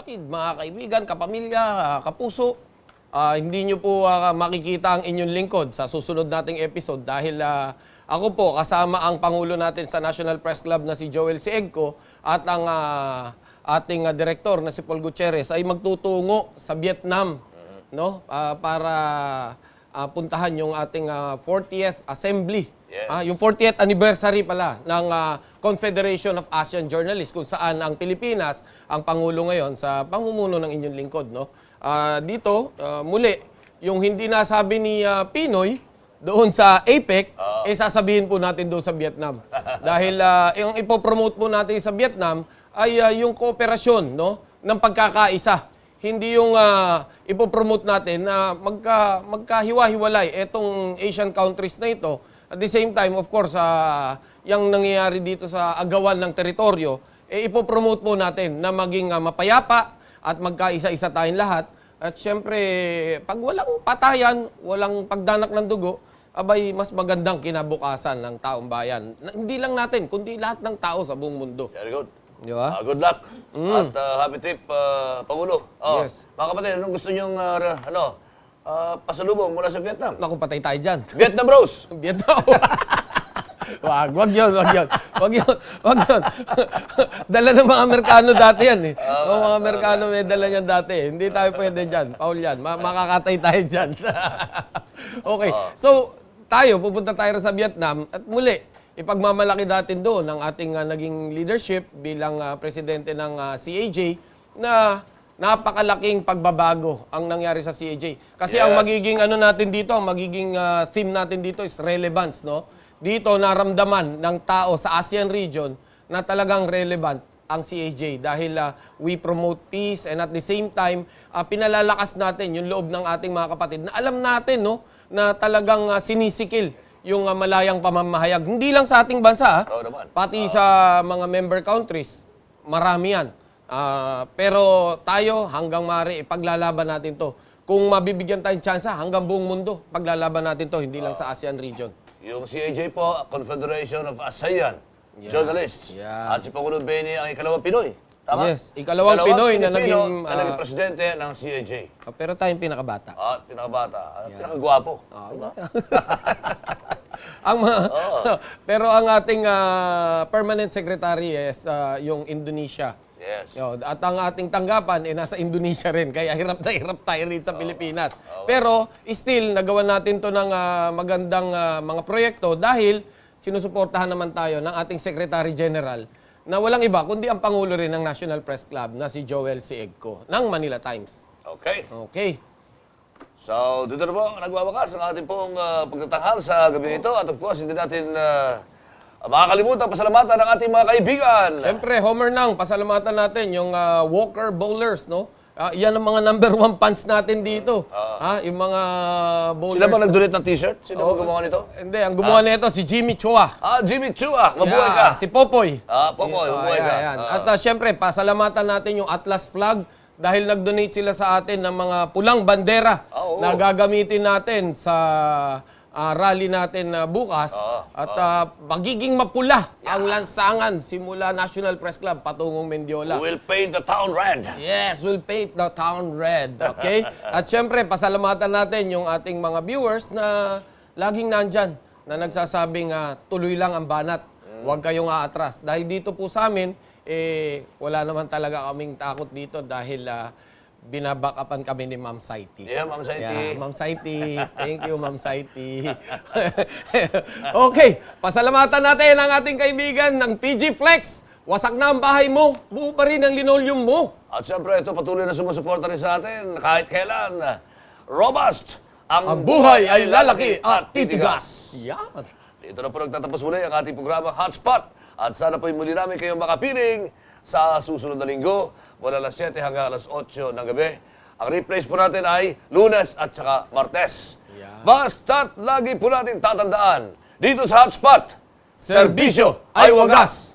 kapatid, mga kaibigan, kapamilya, kapuso, hindi nyo po makikita ang inyong lingkod sa susunod nating episode dahil ako po kasama ang Pangulo natin sa National Press Club na si Joel Siegco at ang ating direktor na si Paul Gutierrez ay magtutungo sa Vietnam, no? Para puntahan yung ating 40th Assembly. Yes. Yung 40th anniversary pala ng Confederation of Asian Journalists kung saan ang Pilipinas ang Pangulo ngayon sa pamumuno ng inyong lingkod. No? Dito, muli, yung hindi nasabi ni Pinoy doon sa APEC, sasabihin po natin doon sa Vietnam. Dahil yung ipopromote po natin sa Vietnam ay yung kooperasyon, no, ng pagkakaisa. Hindi yung ipopromote natin na magkahiwa-hiwalay itong Asian countries na ito. At the same time, of course, yung nangyayari dito sa agawan ng teritoryo, ipopromote po natin na maging mapayapa at magkaisa-isa tayong lahat. At syempre, pag walang patayan, walang pagdanak ng dugo, abay, mas magandang kinabukasan ng taong bayan. Hindi lang natin, kundi lahat ng tao sa buong mundo. Very good. Di ba? Good luck. At happy trip, Pangulo. Yes. Mga kapatid, anong gusto nyong pasalubong mula sa Vietnam? Naku, patay tayo dyan. Vietnam Rose! Vietnam. Wag yun. Dala ng mga Amerikano dati yan eh. Mga Amerikano may dala niyan dati. Hindi tayo pwede dyan. Paul yan. Makakatay tayo dyan. Okay. So, pupunta tayo sa Vietnam at muli, ipagmamalaki natin doon ang ating naging leadership bilang presidente ng CAJ na napakalaking pagbabago ang nangyari sa CAJ. Kasi ang magiging natin dito, ang magiging theme natin dito is relevance, no? Dito naramdaman ng tao sa ASEAN region na talagang relevant ang CAJ dahil we promote peace and at the same time pinalalakas natin yung loob ng ating mga kapatid na alam natin, no, na talagang sinisikil yung malayang pamamahayag. Hindi lang sa ating bansa, pati sa mga member countries, marami yan. Pero tayo, hanggang maaari, ipaglalaban natin to. Kung mabibigyan tayong tsansa, hanggang buong mundo, paglalaban natin to, hindi lang sa ASEAN region. Yung CAJ po, Confederation of ASEAN Journalists. Yeah. At si Pangulong Benny ang ikalawang Pinoy. Tama? Yes, ikalawang Pinoy na naging presidente ng CAJ. Pero tayong pinakabata. Pinakabata. Pinakagwapo. Diba? Pero ang ating permanent secretary is yung Indonesia. Yes. At ang ating tanggapan nasa Indonesia rin. Kaya hirap tayo rin sa Pilipinas. Pero still, nagawa natin to ng magandang mga proyekto dahil sinusuportahan naman tayo ng ating Secretary General na walang iba kundi ang Pangulo rin ng National Press Club na si Joel Siegco ng Manila Times. Okay. So, dito na po nagwawakas ang ating pong pagtatanghal sa gabi ito. At of course, hindi natin makakalimutan pasalamatan ng ating mga kaibigan. Siyempre, Homer Nang, pasalamatan natin yung Walker Bowlers, no? Yan ang mga #1 fans natin dito. Yung mga bowlers. Sila ba nag-donate ng t-shirt? Sino ba gumawa nito? Hindi, ang gumawa nito si Jimmy Chua. Jimmy Chua. Mabuhay ka. Si Popoy. Popoy, mabuhay ka. At siyempre, pasalamatan natin yung Atlas Flag dahil nag-donate sila sa atin ng mga pulang bandera na gagamitin natin sa rally natin bukas. At magiging mapula ang lansangan simula National Press Club patungong Mendiola. We'll paint the town red. Yes, we'll paint the town red. Okay? At syempre, pasalamatan natin yung ating mga viewers na laging nandyan na nagsasabing tuloy lang ang banat. Huwag kayong aatras. Dahil dito po sa amin, wala naman talaga kaming takot dito dahil binabackupan kami ni Ma'am Saiti. Yeah, Ma'am Saiti. Yeah, Ma'am Saiti. Thank you, Ma'am Saiti. Okay, pasalamatan natin ang ating kaibigan ng PG Flex. Wasak na ang bahay mo, buo pa rin ang linoleum mo. At siyempre, ito patuloy na sumusuporta rin sa atin kahit kailan. Robust! Ang buhay ay lalaki at titigas. Yan. Dito na po nagtatapos muli ang ating programa Hotspot. At sana po muli namin kayong makapiling sa susunod na linggo, mula alas 7 hanggang alas 8 ng gabi. Ang replays po natin ay Lunes at saka Martes. Basta't lagi po natin tatandaan, dito sa Hotspot, serbisyo ay wagas!